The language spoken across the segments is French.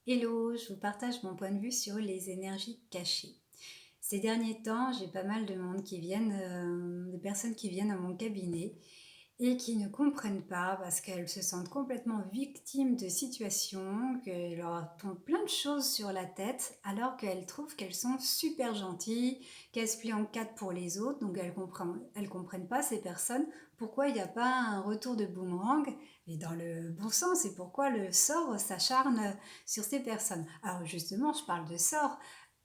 Hello, je vous partage mon point de vue sur les énergies cachées. Ces derniers temps, j'ai pas mal de monde qui viennent, de personnes qui viennent à mon cabinet et qui ne comprennent pas parce qu'elles se sentent complètement victimes de situations, que leur tombent plein de choses sur la tête, alors qu'elles trouvent qu'elles sont super gentilles, qu'elles se plient en quatre pour les autres, donc elles comprennent pas ces personnes, pourquoi il n'y a pas un retour de boomerang, mais dans le bon sens, et pourquoi le sort s'acharne sur ces personnes. Alors justement, je parle de sort.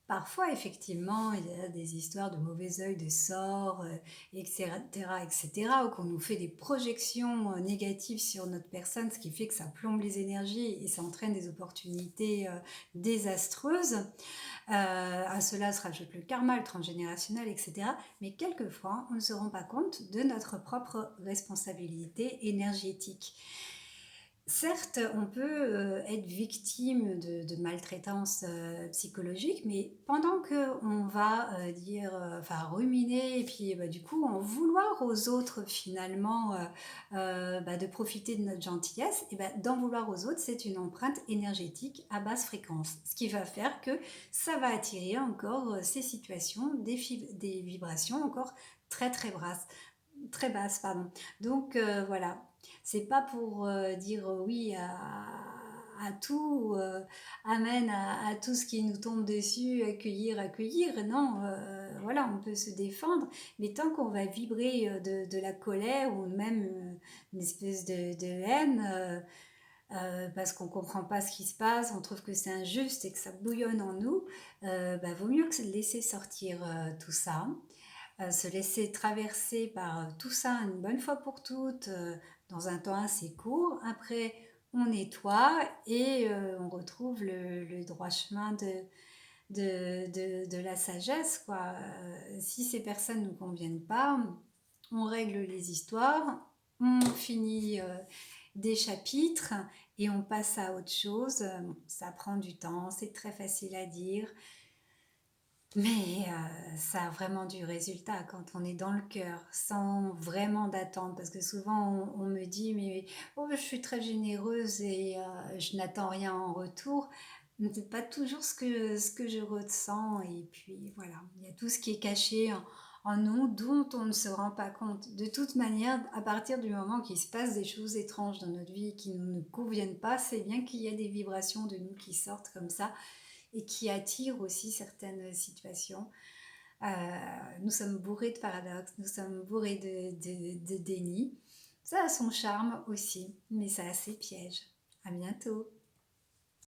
Parfois, effectivement, il y a des histoires de mauvais œil, de sorts, etc., etc., ou qu'on nous fait des projections négatives sur notre personne, ce qui fait que ça plombe les énergies et ça entraîne des opportunités désastreuses. À cela se rajoute le karma, le transgénérationnel, etc. Mais quelquefois, on ne se rend pas compte de notre propre responsabilité énergétique. Certes, on peut être victime de maltraitance psychologique, mais pendant qu'on va dire, enfin ruminer, et puis du coup en vouloir aux autres finalement de profiter de notre gentillesse, et d'en vouloir aux autres, c'est une empreinte énergétique à basse fréquence. Ce qui va faire que ça va attirer encore ces situations, des vibrations encore très très basses. Très basse, pardon. Donc voilà, c'est pas pour dire oui à tout, amen à tout ce qui nous tombe dessus, accueillir, accueillir. Non, voilà, on peut se défendre, mais tant qu'on va vibrer de la colère ou même une espèce de haine, parce qu'on comprend pas ce qui se passe, on trouve que c'est injuste et que ça bouillonne en nous, vaut mieux que laisser sortir tout ça, se laisser traverser par tout ça une bonne fois pour toutes, dans un temps assez court. Après, on nettoie et on retrouve le droit chemin de la sagesse, quoi. Si ces personnes ne nous conviennent pas, on règle les histoires, on finit des chapitres et on passe à autre chose. Ça prend du temps, c'est très facile à dire. Mais ça a vraiment du résultat quand on est dans le cœur, sans vraiment d'attente. Parce que souvent, on me dit, mais oh, je suis très généreuse et je n'attends rien en retour. Mais c'est pas toujours ce que je ressens. Et puis voilà, il y a tout ce qui est caché en nous, dont on ne se rend pas compte. De toute manière, à partir du moment qu'il se passe des choses étranges dans notre vie qui ne nous conviennent pas, c'est bien qu'il y a des vibrations de nous qui sortent comme ça et qui attire aussi certaines situations. Nous sommes bourrés de paradoxes, nous sommes bourrés de déni. Ça a son charme aussi, mais ça a ses pièges. À bientôt.